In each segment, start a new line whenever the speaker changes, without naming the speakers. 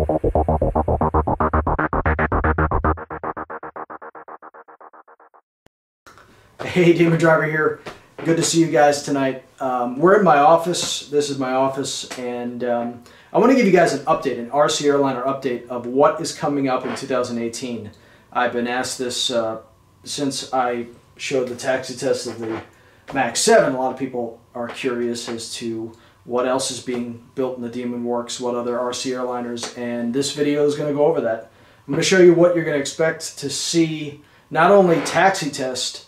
Hey, DemonDriver here. Good to see you guys tonight. We're in my office. This is my office, and I want to give you guys an update, an RC Airliner update of what is coming up in 2018. I've been asked this since I showed the taxi test of the MAX 7. A lot of people are curious as to what else is being built in the Demon Works, what other RC Airliners, and this video is going to go over that. I'm going to show you what you're going to expect to see, not only taxi test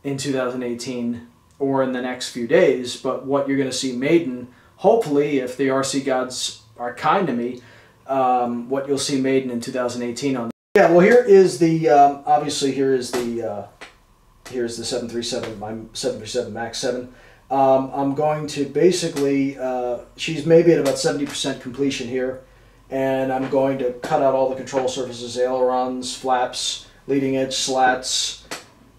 in 2018 or in the next few days, but what you're going to see maiden, hopefully, if the RC gods are kind to me, what you'll see maiden in 2018 on. Yeah, well, here is the obviously here's the 737, my 737 MAX 7. I'm going to basically, she's maybe at about 70% completion here, and I'm going to cut out all the control surfaces, ailerons, flaps, leading edge slats,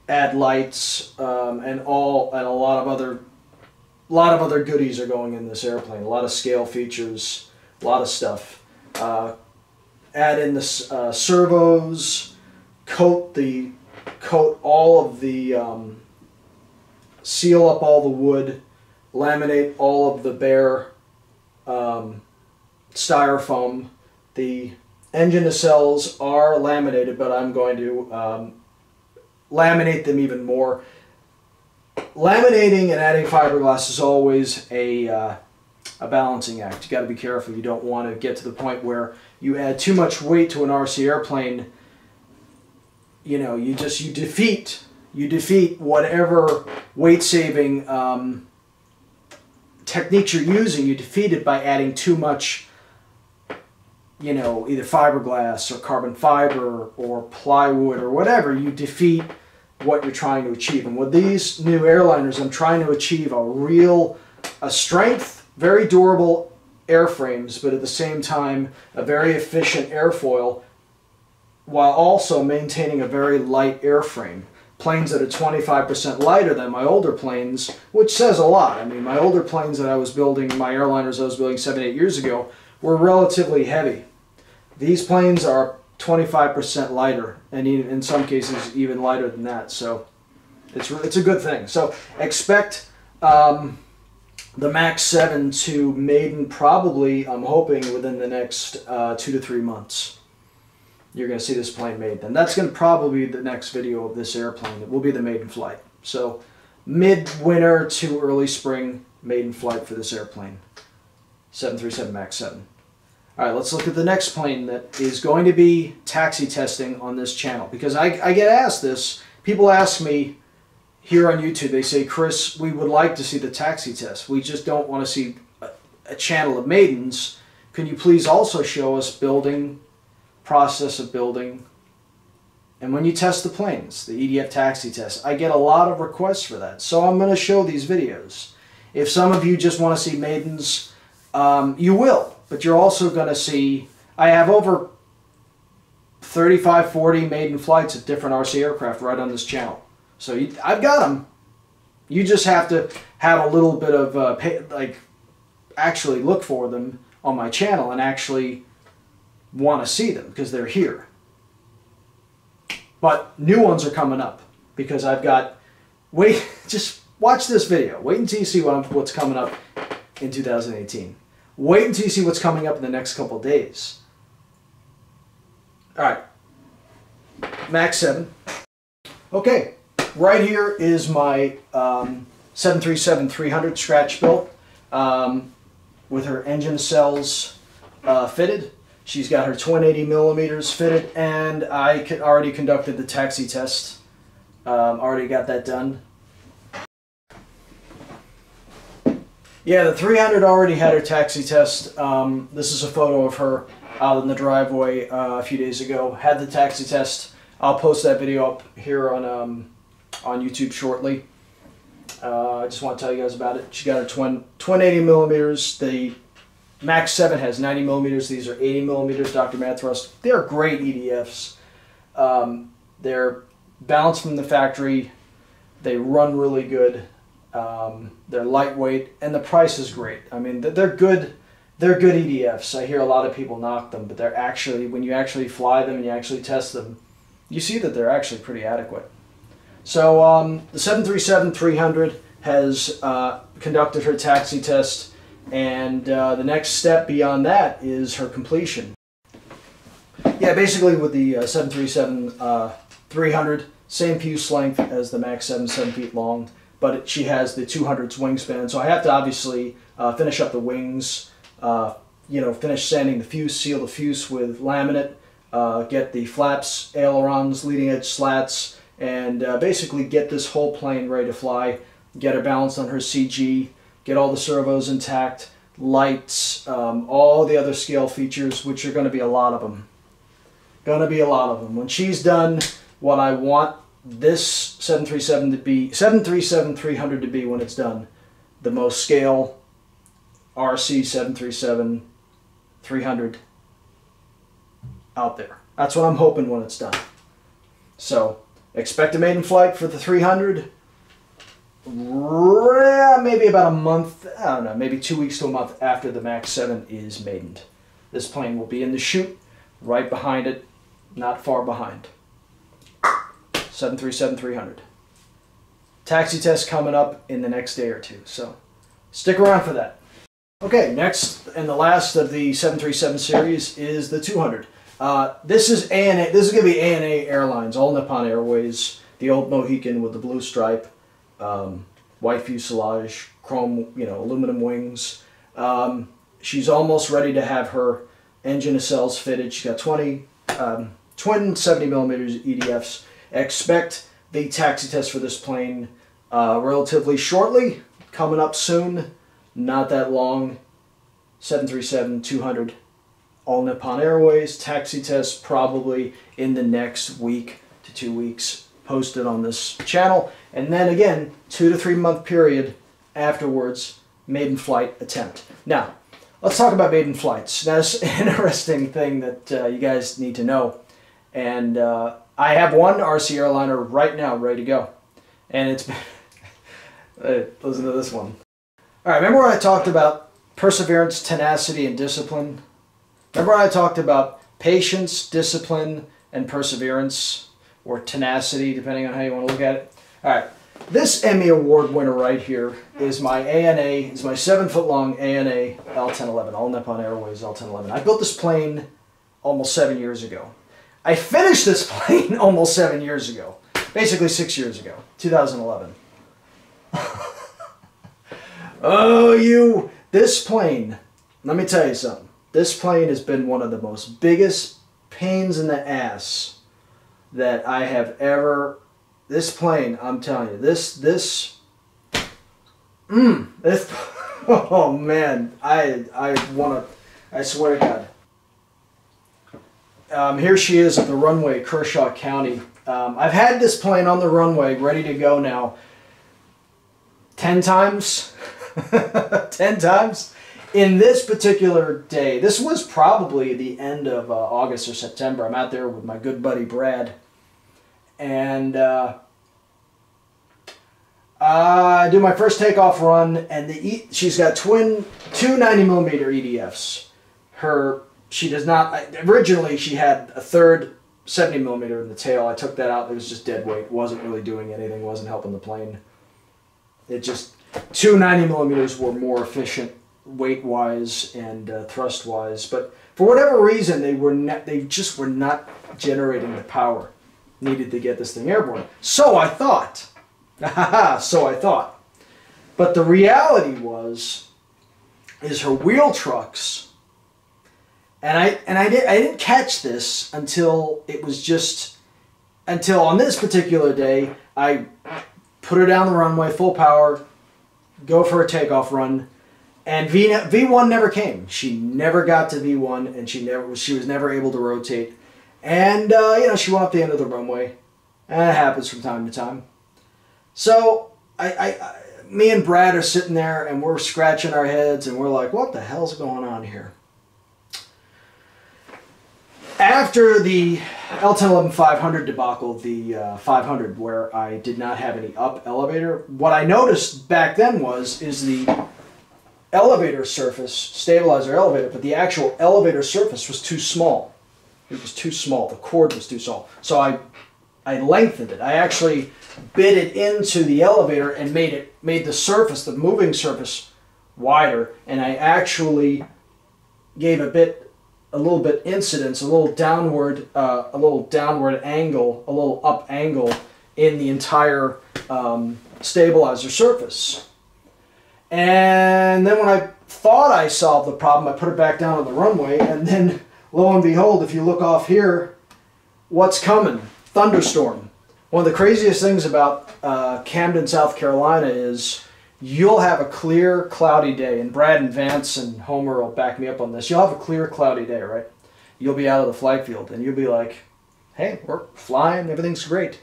add lights, and a lot of other goodies are going in this airplane. A lot of scale features, a lot of stuff. Add in the servos, coat all of the, seal up all the wood, laminate all of the bare styrofoam. The engine nacelles are laminated, but I'm going to laminate them even more. Laminating and adding fiberglass is always a balancing act. You got to be careful. You don't want to get to the point where you add too much weight to an RC airplane. You know, you defeat whatever weight-saving techniques you're using. You defeat it by adding too much, you know, either fiberglass or carbon fiber or plywood or whatever. You defeat what you're trying to achieve. And with these new airliners, I'm trying to achieve a strength, very durable airframes, but at the same time a very efficient airfoil, while also maintaining a very light airframe. Planes that are 25% lighter than my older planes, which says a lot. I mean, my older planes that I was building, my airliners I was building 7-8 years ago, were relatively heavy. These planes are 25% lighter, and in some cases even lighter than that. So it's a good thing. So expect the MAX 7 to maiden probably, I'm hoping, within the next 2 to 3 months. You're going to see this plane made. And that's going to probably be the next video of this airplane. It will be the maiden flight. So mid-winter to early spring maiden flight for this airplane. 737 MAX 7. All right, let's look at the next plane that is going to be taxi testing on this channel. Because I get asked this. People ask me here on YouTube, they say, Chris, we would like to see the taxi test. We just don't want to see a channel of maidens. Can you please also show us process of building, and when you test the planes, the EDF taxi test? I get a lot of requests for that, so I'm going to show these videos. If some of you just want to see maidens, you will, but you're also going to see, I have over 35-40 maiden flights of different RC aircraft right on this channel. So I've got them. You just have to have a little bit of actually look for them on my channel and actually want to see them because they're here. But new ones are coming up because I've got, just watch this video. Wait until you see what's coming up in 2018. Wait until you see what's coming up in the next couple days. All right, MAX 7. Okay, right here is my 737-300 scratch built with her engine cells fitted. She's got her twin 80 millimeters fitted, and I already conducted the taxi test. Already got that done. Yeah, the 300 already had her taxi test. This is a photo of her out in the driveway a few days ago. Had the taxi test. I'll post that video up here on YouTube shortly. I just want to tell you guys about it. She got her twin 80 millimeters. The MAX 7 has 90 millimeters. These are 80 millimeters Dr. Mad Thrust. They're great EDFs. They're balanced from the factory. They run really good. They're lightweight, and the price is great. I mean, they're good they're good EDFs. I hear a lot of people knock them, but they're actually, when you actually fly them and you actually test them, you see that they're actually pretty adequate. So the 737-300 has conducted her taxi test, and the next step beyond that is her completion. Yeah, basically with the 737-300, same fuse length as the MAX 7, 7 feet long, but she has the 200's wingspan, so I have to obviously finish up the wings, finish sanding the fuse, seal the fuse with laminate, get the flaps, ailerons, leading edge slats, and basically get this whole plane ready to fly, get her balanced on her CG, get all the servos intact, lights, all the other scale features, which are going to be a lot of them. Going to be a lot of them. When she's done what I want this 737-300 to be when it's done, the most scale RC 737-300 out there. That's what I'm hoping when it's done. So expect a maiden flight for the 300. Maybe about a month, I don't know, maybe 2 weeks to a month after the MAX 7 is maidened. This plane will be in the chute, right behind it, not far behind. 737-300. Taxi test coming up in the next day or two, so stick around for that. Okay, next and the last of the 737 series is the 200. This is ANA. This is going to be ANA Airlines, All Nippon Airways, the old Mohican with the blue stripe, white fuselage, chrome, aluminum wings. She's almost ready to have her engine nacelles fitted. She's got 20 twin 70mm EDFs. Expect the taxi test for this plane relatively shortly, coming up soon, not that long. 737-200 All Nippon Airways taxi test probably in the next week to 2 weeks, posted on this channel, and then again 2 to 3 month period afterwards, maiden flight attempt. Now let's talk about maiden flights. That's an interesting thing that you guys need to know, and I have one RC Airliner right now ready to go, and it's listen to this one. All right, remember when I talked about perseverance, tenacity, and discipline? Remember when I talked about patience, discipline, and perseverance, or tenacity, depending on how you want to look at it? All right, this Emmy Award winner right here is my ANA, is my 7-foot-long ANA L1011, All Nippon Airways L1011. I built this plane almost 7 years ago. I finished this plane almost 7 years ago, basically 6 years ago, 2011. This plane, let me tell you something. This plane has been one of the most biggest pains in the ass that I have ever, this plane, I'm telling you, oh man, I swear to God. Here she is at the runway, Kershaw County. I've had this plane on the runway, ready to go now, 10 times. 10 times. In this particular day, this was probably the end of August or September. I'm out there with my good buddy Brad, and I do my first takeoff run, and she's got two 90mm EDFs. She does not, originally she had a third 70mm in the tail. I took that out. It was just dead weight. Wasn't really doing anything. Wasn't helping the plane. It just, two 90mm were more efficient weight-wise and thrust-wise. But for whatever reason, they just were not generating the power needed to get this thing airborne. So I thought. So I thought. But the reality is her wheel trucks. And I didn't catch this until on this particular day. I put her down the runway, full power, go for a takeoff run, and V1 never came. She never got to V1, and she was never able to rotate. And she went up the end of the runway, and it happens from time to time. So me and Brad are sitting there, and we're scratching our heads, and we're like, "What the hell's going on here?" After the L1011 500 debacle, the 500, where I did not have any up elevator, what I noticed back then is the elevator surface, stabilizer elevator, but the actual elevator surface was too small. It was too small. The cord was too small. So I lengthened it. I actually bit it into the elevator and made the surface, the moving surface, wider. And I actually gave a little bit incidence, a little downward angle, a little up angle in the entire stabilizer surface. And then when I thought I solved the problem, I put it back down on the runway, and then lo and behold, if you look off here, what's coming? Thunderstorm. One of the craziest things about Camden, South Carolina is you'll have a clear, cloudy day, and Brad and Vance and Homer will back me up on this. You'll have a clear, cloudy day, right? You'll be out of the flight field, and you'll be like, hey, we're flying, everything's great.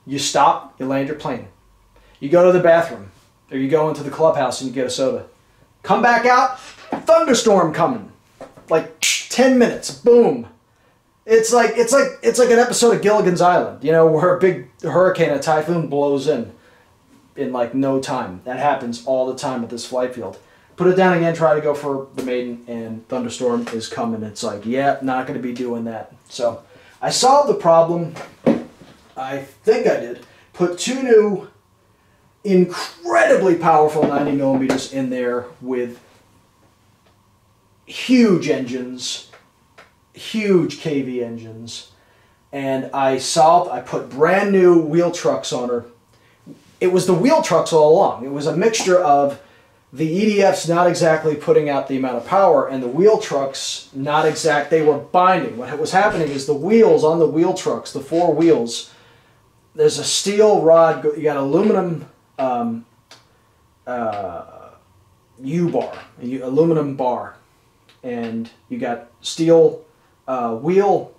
You stop, you land your plane. You go to the bathroom, or you go into the clubhouse and you get a soda. Come back out, thunderstorm coming. Like 10 minutes, boom. It's like an episode of Gilligan's Island, you know, where a big hurricane, a typhoon blows in like no time. That happens all the time at this flight field. Put it down again, try to go for the maiden, and thunderstorm is coming. It's like, yeah, not going to be doing that. So I solved the problem. I think I did. Put two new incredibly powerful 90 millimeters in there with huge engines, huge KV engines, and I put brand new wheel trucks on her. It was the wheel trucks all along. It was a mixture of the EDFs not exactly putting out the amount of power, and the wheel trucks they were binding. What was happening is the wheels on the wheel trucks, the four wheels, there's a steel rod, you got aluminum U-bar, aluminum bar, and you got steel wheel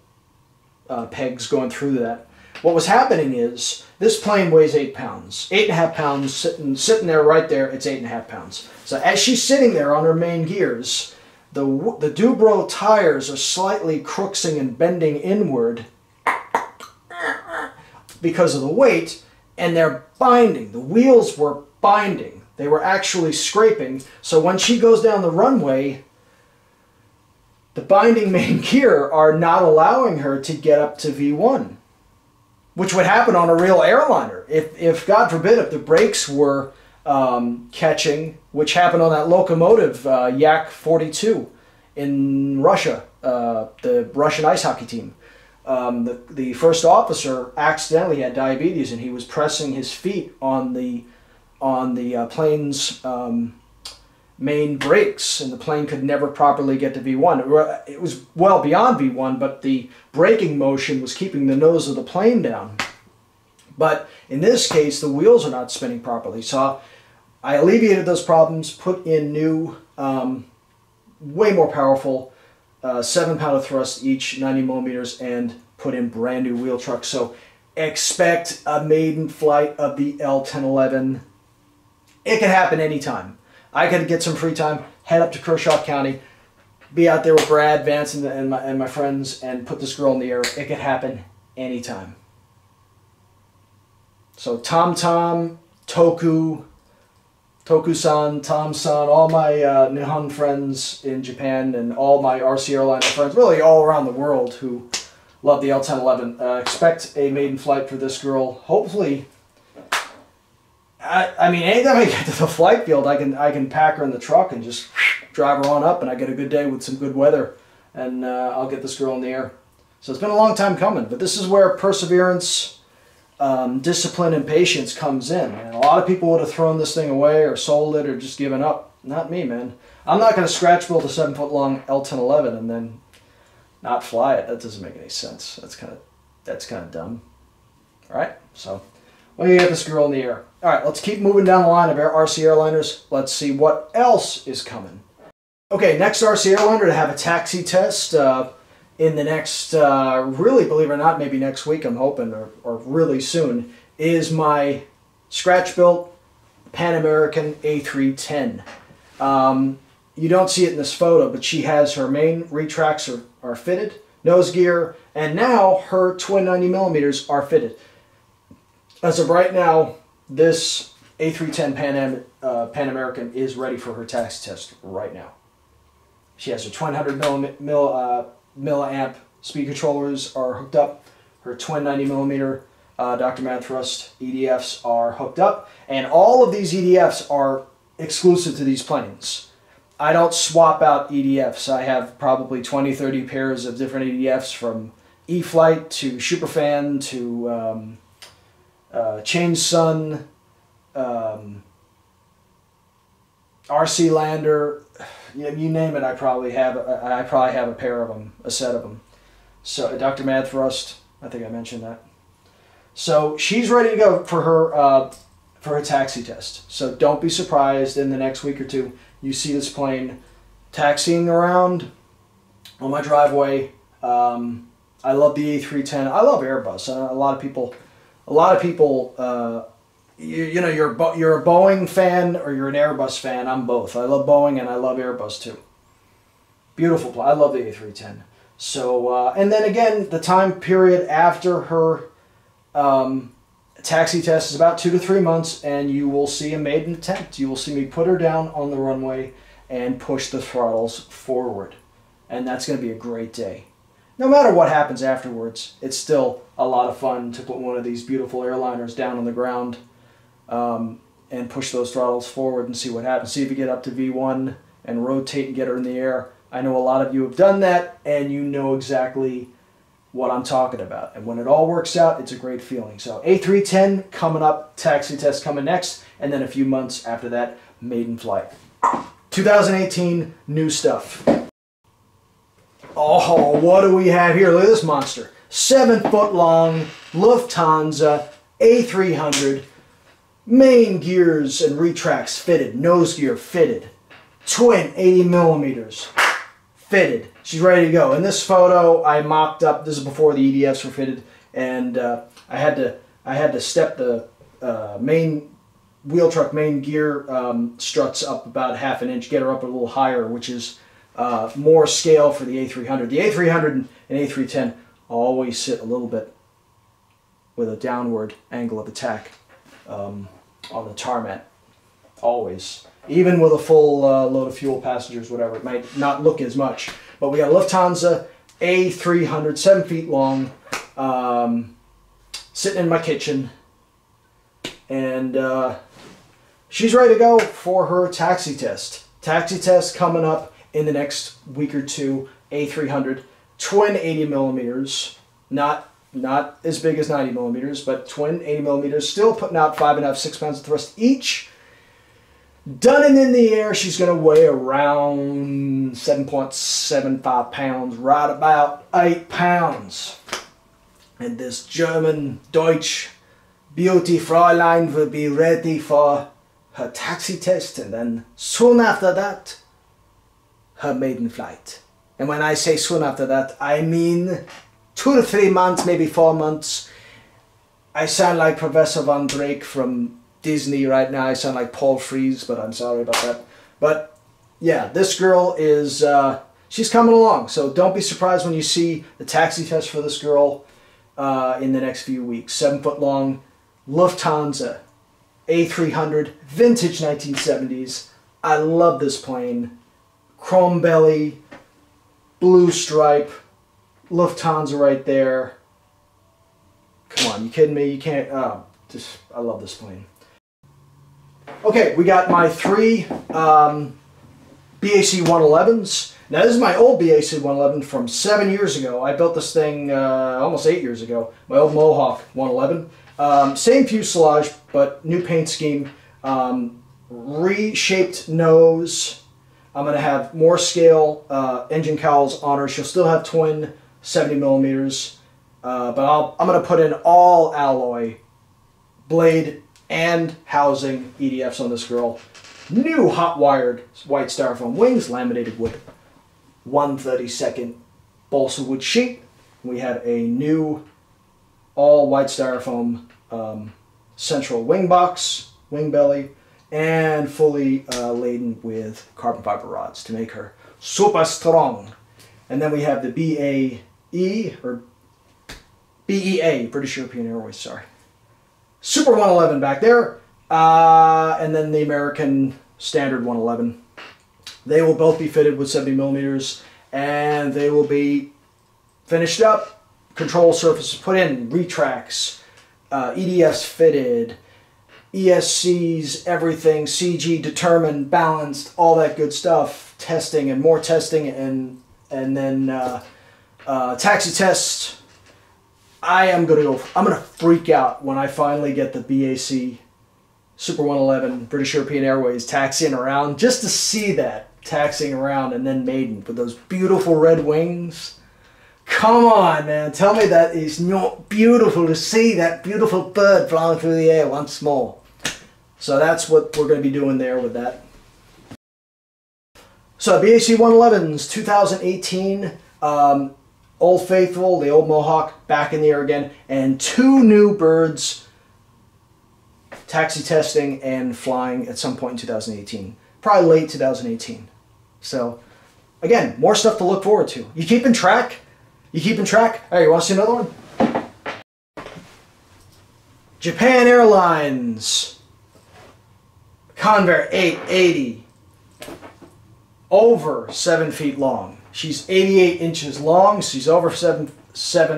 pegs going through that. What was happening is this plane weighs 8 pounds, 8.5 pounds sitting there right there. It's 8.5 pounds. So as she's sitting there on her main gears, the Dubro tires are slightly crooksing and bending inward because of the weight, and they're binding. The wheels were binding. They were actually scraping. So when she goes down the runway, the binding main gear are not allowing her to get up to V1, which would happen on a real airliner. If God forbid, if the brakes were catching, which happened on that locomotive Yak 42 in Russia, the Russian ice hockey team. The first officer accidentally had diabetes, and he was pressing his feet on the plane's main brakes, and the plane could never properly get to V1. It was well beyond V1, but the braking motion was keeping the nose of the plane down. But in this case, the wheels are not spinning properly. So I alleviated those problems, put in new, way more powerful 7-pound of thrust each, 90 millimeters, and put in brand new wheel trucks. So expect a maiden flight of the L1011. It can happen anytime. I could get some free time, head up to Kershaw County, be out there with Brad, Vance, and my friends, and put this girl in the air. It could happen anytime. So Tom, Toku-san, Tom-san, all my Nihon friends in Japan, and all my RC Airliner friends, really all around the world who love the L1011. Expect a maiden flight for this girl. Hopefully, I mean, anytime I get to the flight field, I can pack her in the truck and just drive her on up, and I get a good day with some good weather, and I'll get this girl in the air. So it's been a long time coming, but this is where perseverance, discipline, and patience comes in. And a lot of people would have thrown this thing away or sold it or just given up. Not me, man. I'm not going to scratch build a 7-foot-long L1011 and then not fly it. That doesn't make any sense. That's kind of dumb. All right, so let me get this girl in the air. All right, let's keep moving down the line of RC Airliners. Let's see what else is coming. Okay, next RC Airliner to have a taxi test in the next, really, believe it or not, maybe next week, I'm hoping, or really soon, is my scratch-built Pan American A310. You don't see it in this photo, but she has her main retracts are fitted, nose gear, and now her twin 90 millimeters are fitted. As of right now, this A310 Pan American is ready for her taxi test right now. She has her 200 milliamp speed controllers are hooked up. Her twin 90 millimeter Dr. Mad Thrust EDFs are hooked up. And all of these EDFs are exclusive to these planes. I don't swap out EDFs. I have probably 20, 30 pairs of different EDFs, from E-Flight to Superfan to Change Sun, RC Lander, you name it. I probably have a pair of them, a set of them. So Dr. Mad Thrust, I think I mentioned that. So she's ready to go for her taxi test. So don't be surprised in the next week or two you see this plane taxiing around on my driveway. I love the A310. I love Airbus. A lot of people. You know, you're a Boeing fan or you're an Airbus fan. I'm both. I love Boeing and I love Airbus too. Beautiful plane. I love the A310. So and then again, the time period after her taxi test is about 2 to 3 months, and you will see a maiden attempt. You will see me put her down on the runway and push the throttles forward, and that's going to be a great day. No matter what happens afterwards, it's still a lot of fun to put one of these beautiful airliners down on the ground and push those throttles forward and see what happens. See if you get up to V1 and rotate and get her in the air. I know a lot of you have done that, and you know exactly what I'm talking about. And when it all works out, it's a great feeling. So A310 coming up, taxi test coming next, and then a few months after that, maiden flight. 2018, new stuff. Oh, what do we have here? Look at this monster. 7-foot long Lufthansa A300, main gears and retracts fitted, nose gear fitted, twin 80 millimeters fitted. She's ready to go. In this photo, I mocked up. This is before the EDFs were fitted, and I had to step the main wheel truck main gear struts up about ½ an inch, get her up a little higher, which is more scale for the A300. The A300 and A310 always sit a little bit with a downward angle of attack on the tarmac. Always. Even with a full load of fuel, passengers, whatever, it might not look as much. But we got a Lufthansa A300, 7 feet long, sitting in my kitchen. And she's ready to go for her taxi test. Taxi test coming up in the next week or two. A300, twin 80 millimeters, not as big as 90 millimeters, but twin 80 millimeters, still putting out 5.5, 6 pounds of thrust each. Done and in the air, she's going to weigh around 7.75 pounds, right about 8 pounds. And this German, Deutsch beauty Fräulein will be ready for her taxi test, and then soon after that, her maiden flight. And when I say soon after that, I mean 2 to 3 months, maybe 4 months. I sound like Professor Von Drake from Disney right now. I sound like Paul Frees, but I'm sorry about that. But yeah, this girl is, she's coming along. So don't be surprised when you see the taxi test for this girl in the next few weeks. 7 foot long Lufthansa A300, vintage 1970s. I love this plane. Chrome belly, blue stripe, Lufthansa right there. Come on, you kidding me? You can't, I love this plane. Okay, we got my 3 BAC 1-Elevens. Now this is my old BAC 1-Eleven from 7 years ago. I built this thing almost 8 years ago. My old Mohawk 1-Eleven. Same fuselage, but new paint scheme. Reshaped nose. I'm going to have more scale engine cowls on her. She'll still have twin 70 millimeters. But I'm going to put in all alloy blade and housing EDFs on this girl. New hot wired white styrofoam wings, laminated with 1/32 balsa wood sheet. We have a new all white styrofoam central wing box, wing belly, and fully laden with carbon fiber rods to make her super strong. And then we have the BAE, or BEA, British European Airways, sorry. Super One-Eleven back there. and then the American standard 111. They will both be fitted with 70 millimeters, and they will be finished up, control surfaces put in, retracts, EDFs fitted, ESCs, everything, CG determined, balanced, all that good stuff, testing and more testing, and then taxi tests. I'm gonna freak out when I finally get the BAC Super One-Eleven British European Airways taxiing around, just to see that taxiing around, and then maiden with those beautiful red wings. Come on, man, tell me that is not beautiful to see that beautiful bird flying through the air once more. So that's what we're going to be doing there with that. So BAC 111s 2018, Old Faithful, the old Mohawk, back in the air again, and 2 new birds taxi testing and flying at some point in 2018. Probably late 2018. So, again, more stuff to look forward to. You keeping track? You keeping track? Hey, you want to see another one? Japan Airlines. Convair 880. Over 7 feet long. She's 88 inches long. She's over 7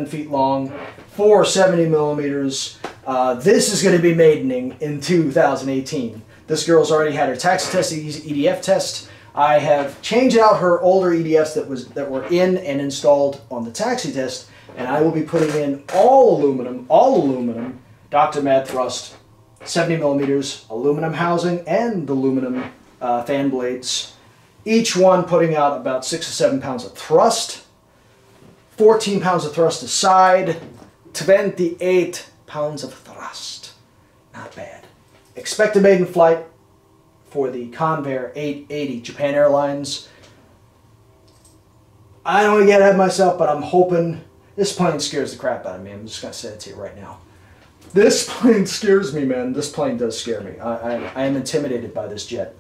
feet long. 470 millimeters. This is going to be maidening in 2018. This girl's already had her taxi test, EDF test. I have changed out her older EDFs that were in and installed on the taxi test, and I will be putting in all aluminum, Dr. Mad Thrust, 70 millimeters, aluminum housing, and aluminum fan blades. Each one putting out about 6 to 7 pounds of thrust, 14 pounds of thrust aside, 28 pounds of thrust. Not bad. Expect a maiden flight for the Convair 880 Japan Airlines. I don't want to get ahead of myself, but I'm hoping. This plane scares the crap out of me. I'm just going to say it to you right now. This plane scares me, man. This plane does scare me. I am intimidated by this jet.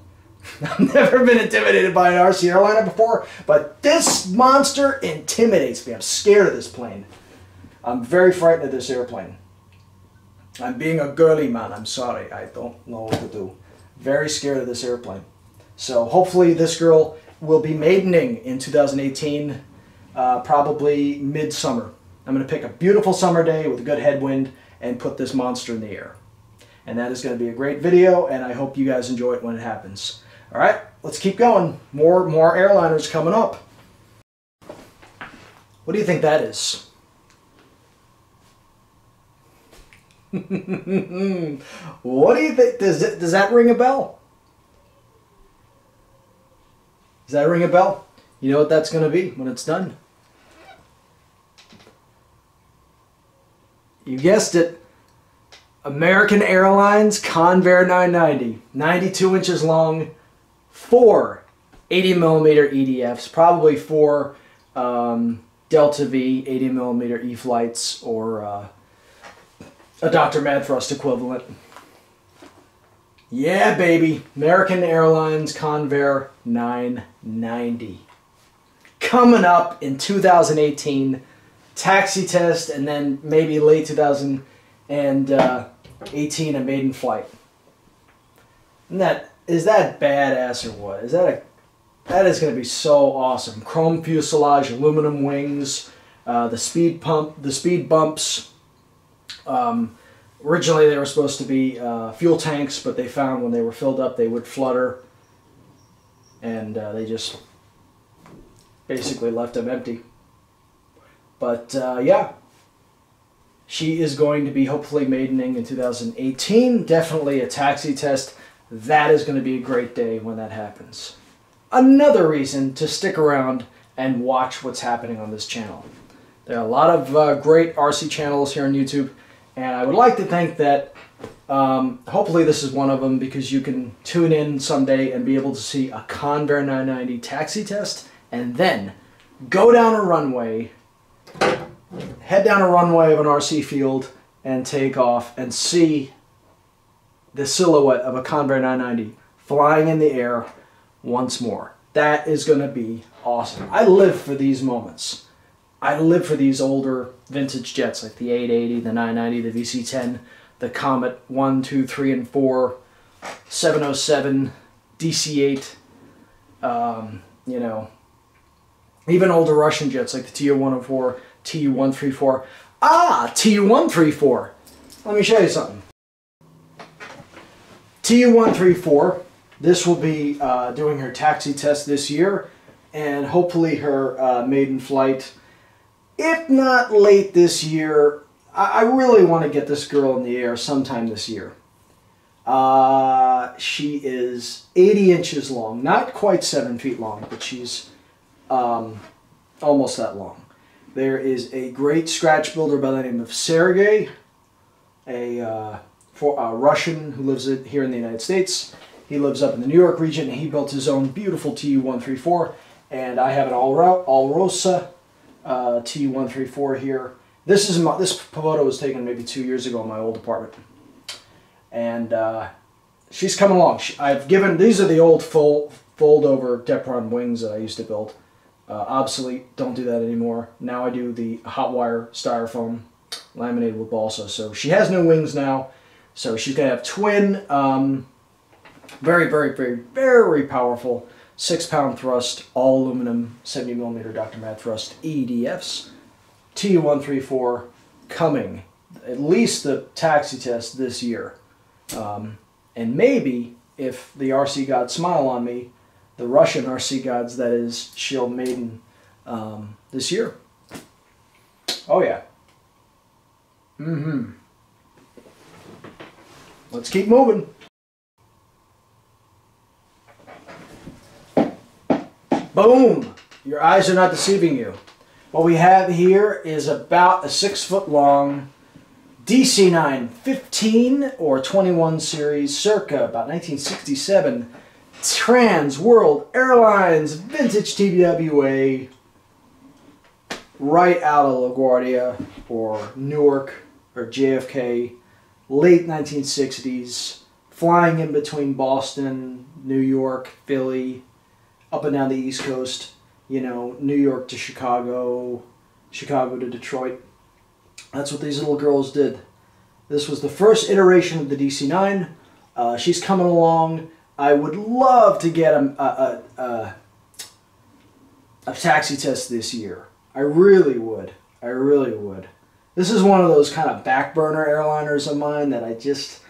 I've never been intimidated by an RC Airliner before, but this monster intimidates me. I'm scared of this plane. I'm very frightened of this airplane. I'm being a girly man. I'm sorry. I don't know what to do. Very scared of this airplane. So hopefully this girl will be maidening in 2018, probably midsummer. I'm going to pick a beautiful summer day with a good headwind and put this monster in the air. And that is going to be a great video, and I hope you guys enjoy it when it happens. All right, let's keep going. More airliners coming up. What do you think that is? What do you think? Does that ring a bell? Does that ring a bell? You know what that's going to be when it's done. You guessed it. American Airlines Convair 990. 92 inches long. 4 80 millimeter EDFs. Probably 4 Delta V 80 millimeter E-flights or a Dr. Mad Thrust equivalent. Yeah, baby. American Airlines Convair 990. Coming up in 2018. Taxi test, and then maybe late 2018 a maiden flight. Is that badass or what? That is going to be so awesome. Chrome fuselage, aluminum wings, the speed bumps. Originally they were supposed to be fuel tanks, but they found when they were filled up they would flutter, and they just basically left them empty. But yeah, she is going to be hopefully maidening in 2018. Definitely a taxi test. That is going to be a great day when that happens. Another reason to stick around and watch what's happening on this channel. There are a lot of great RC channels here on YouTube, and I would like to think that hopefully this is one of them, because you can tune in someday and be able to see a Convair 990 taxi test, and then go down a runway, head down a runway of an RC field and take off and see the silhouette of a Convair 990 flying in the air once more. That is going to be awesome. I live for these moments. I live for these older vintage jets like the 880, the 990, the VC-10, the Comet 1, 2, 3, and 4, 707, DC-8, you know, even older Russian jets like the Tu-104, Tu-134. Ah, Tu-134. Let me show you something. Tu-134. This will be doing her taxi test this year, and hopefully her maiden flight. If not late this year, I really want to get this girl in the air sometime this year. She is 80 inches long, not quite 7 feet long, but she's almost that long. There is a great scratch builder by the name of Sergey, a Russian who lives here in the United States. He lives up in the New York region, and he built his own beautiful Tu-134, and I have an ALrosa Tu-134 here. This photo was taken maybe 2 years ago in my old apartment, and she's coming along. These are the old fold-over Depron wings that I used to build. Obsolete, don't do that anymore. Now I do the hot wire styrofoam laminated with balsa. So she has no wings now. So she's going to have twin, very, very, very, very powerful 6-pound thrust, all aluminum, 70mm Dr. Mad thrust EDFs. Tu-134 coming, at least the taxi test this year. And maybe, if the RC gods smile on me, the Russian RC gods, that is, she'll maiden this year. Oh yeah. Let's keep moving. Boom! Your eyes are not deceiving you. What we have here is about a 6-foot-long DC-9 15 or 21 series, circa about 1967, Trans World Airlines vintage TBWA, right out of LaGuardia or Newark or JFK, late 1960s, flying in between Boston, New York, Philly, up and down the East Coast, you know, New York to Chicago, Chicago to Detroit. That's what these little girls did. This was the first iteration of the DC-9. She's coming along. I would love to get a taxi test this year. I really would. I really would. This is one of those kind of back burner airliners of mine that I just,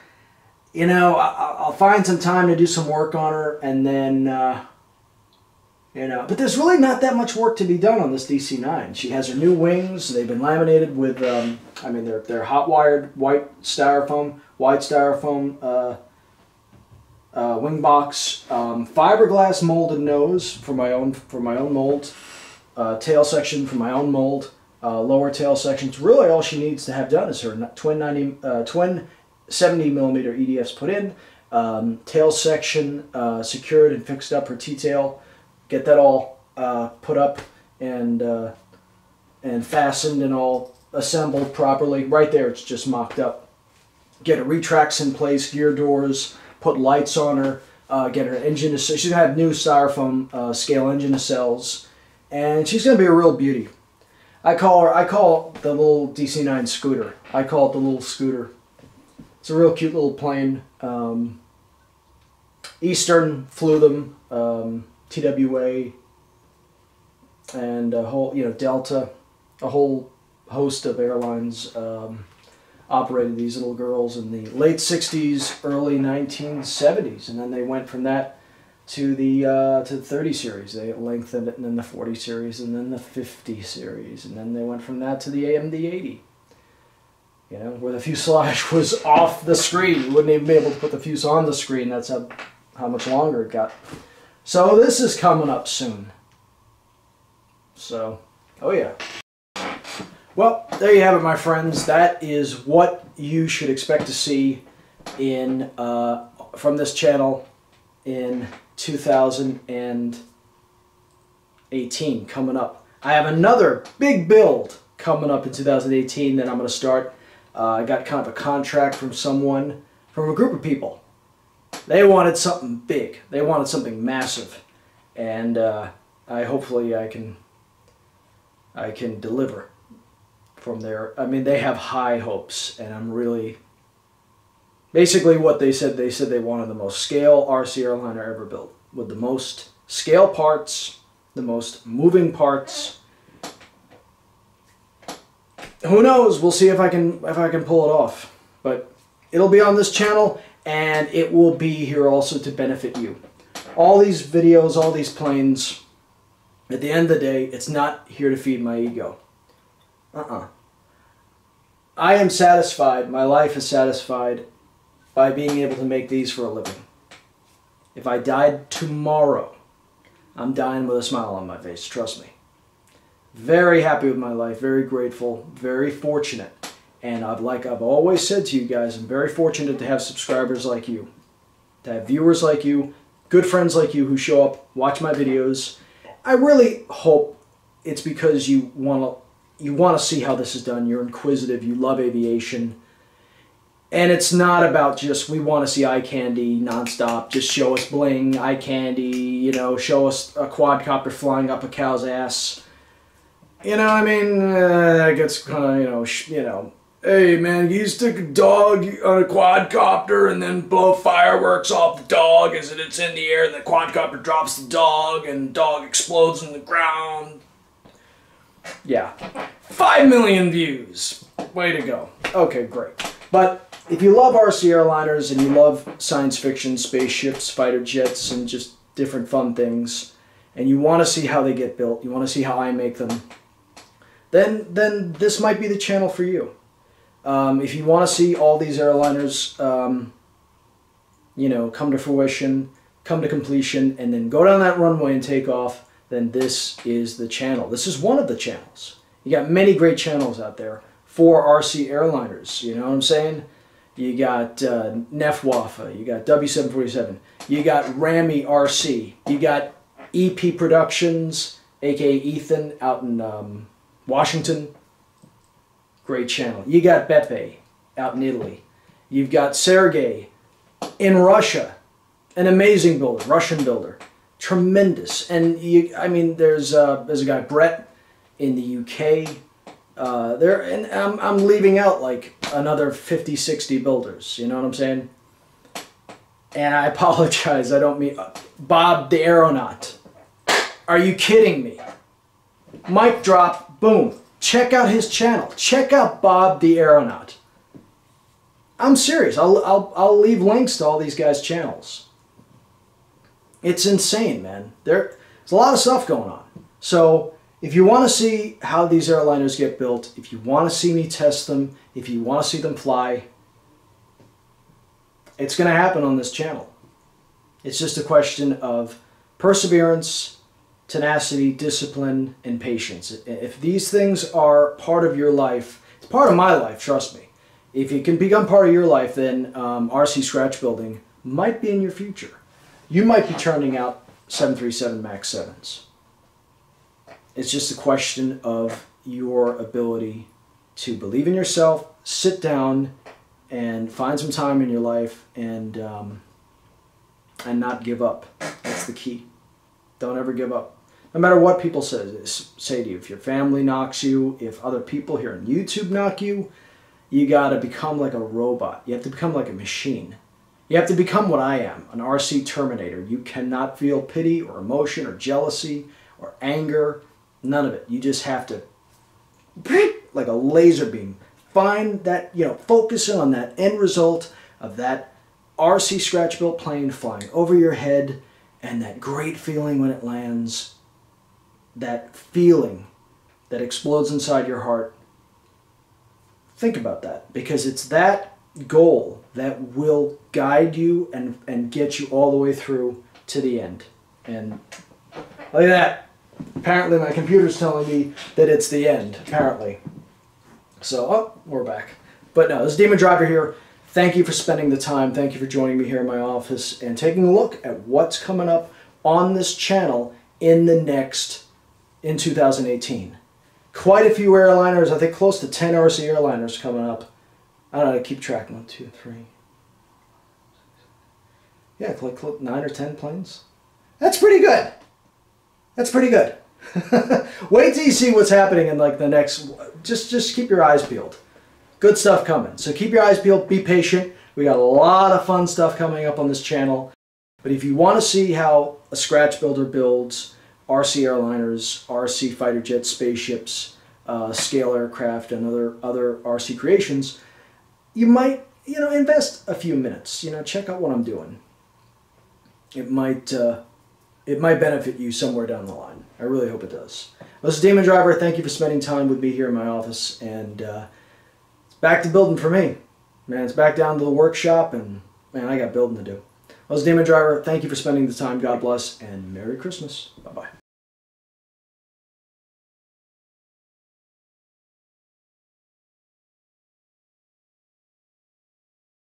you know, I'll find some time to do some work on her, and then, you know, but there's really not that much work to be done on this DC-9. She has her new wings. They've been laminated with, I mean, they're hot wired white styrofoam wing box, fiberglass molded nose for my own mold, tail section for my own mold, lower tail sections. Really, all she needs to have done is her twin 70mm EDFs put in, tail section secured and fixed up, her T-tail. Get that all put up and fastened and all assembled properly. Right there, it's just mocked up. Get her retracts in place, gear doors. Put lights on her, get her engine. She's going to have new styrofoam scale engine nacelles, and she's going to be a real beauty. I call the little DC-9 scooter. I call it the little scooter. It's a real cute little plane. Eastern flew them, TWA, and a whole, you know, Delta, a whole host of airlines operated these little girls in the late 60s, early 1970s, and then they went from that to the 30 series. They lengthened it, and then the 40 series, and then the 50 series, and then they went from that to the AMD 80. You know, where the fuselage was off the screen. You wouldn't even be able to put the fuse on the screen. That's how much longer it got. So this is coming up soon. So, oh yeah. Well, there you have it, my friends. That is what you should expect to see in from this channel in 2018 coming up. I have another big build coming up in 2018 that I'm going to start. I got kind of a contract from someone, from a group of people. They wanted something big. They wanted something massive, and hopefully I can deliver from there. I mean, they have high hopes, and I'm really Basically what they said they wanted the most scale RC airliner ever built, with the most scale parts, the most moving parts. Who knows? We'll see if I can pull it off. But it'll be on this channel, and it will be here also to benefit you. All these videos, all these planes, at the end of the day, it's not here to feed my ego. I am satisfied, my life is satisfied by being able to make these for a living. If I died tomorrow, I'm dying with a smile on my face, trust me. Very happy with my life, very grateful, very fortunate. And like I've always said to you guys, I'm very fortunate to have subscribers like you, to have viewers like you, good friends like you who show up, watch my videos. I really hope it's because you want to see how this is done. You're inquisitive, you love aviation. And it's not about just, we want to see eye candy nonstop, just show us bling, eye candy, you know, show us a quadcopter flying up a cow's ass. You know what I mean? That gets kind of, you know, hey man, you stick a dog on a quadcopter and then blow fireworks off the dog as it's in the air, and the quadcopter drops the dog and the dog explodes in the ground. Yeah. 5 million views. Way to go. Okay, great. But if you love RC airliners and you love science fiction, spaceships, fighter jets, and just different fun things, and you want to see how they get built, you want to see how I make them, then this might be the channel for you. If you want to see all these airliners, you know, come to fruition, come to completion, and then go down that runway and take off, then this is the channel. This is one of the channels. You got many great channels out there for RC airliners, you know what I'm saying? You got Nefwafa, you got W747, you got Rami RC, you got EP Productions, aka Ethan, out in Washington. Great channel. You got Beppe out in Italy. You've got Sergey in Russia, an amazing builder, Russian builder, tremendous. And I mean, there's a guy Brett in the UK. And I'm leaving out like another 50, 60 builders. You know what I'm saying? And I apologize. I don't mean Bob the Aeronaut. Are you kidding me? Mic drop. Boom. Check out his channel. Check out Bob the Aeronaut. I'm serious. I'll leave links to all these guys' channels. It's insane, man. There's a lot of stuff going on. So if you want to see how these airliners get built, if you want to see me test them, if you want to see them fly, it's going to happen on this channel. It's just a question of perseverance, tenacity, discipline, and patience. If these things are part of your life, it's part of my life, trust me. If it can become part of your life, then RC scratch building might be in your future. You might be churning out 737 MAX 7s. It's just a question of your ability to believe in yourself, sit down, and find some time in your life and not give up. That's the key. Don't ever give up. No matter what people say to you, if your family knocks you, if other people here on YouTube knock you, you got to become like a robot. You have to become like a machine. You have to become what I am, an RC Terminator. You cannot feel pity or emotion or jealousy or anger, none of it. You just have to, like a laser beam, find that, you know, focus on that end result of that RC scratch-built plane flying over your head, and that great feeling when it lands, that feeling that explodes inside your heart. Think about that, because it's that goal that will guide you and get you all the way through to the end. And like that, apparently my computer's telling me that it's the end, apparently. So, oh, we're back. But no, this is DemonDriver here. Thank you for spending the time. Thank you for joining me here in my office and taking a look at what's coming up on this channel in 2018. Quite a few airliners, I think close to 10 RC airliners coming up. I don't know, keep track. 1, 2, 3. Yeah, like 9 or 10 planes. That's pretty good. That's pretty good. Wait till you see what's happening in like the next, just keep your eyes peeled. Good stuff coming. So keep your eyes peeled, be patient. We got a lot of fun stuff coming up on this channel. But if you want to see how a scratch builder builds RC airliners, RC fighter jets, spaceships, scale aircraft, and other RC creations, you might, invest a few minutes. Check out what I'm doing. It might benefit you somewhere down the line. I really hope it does. This is DemonDriver. Thank you for spending time with me here in my office, and it's back to building for me. Man, it's back down to the workshop, and man, I got building to do. This is DemonDriver. Thank you for spending the time. God bless, and Merry Christmas. Bye-bye.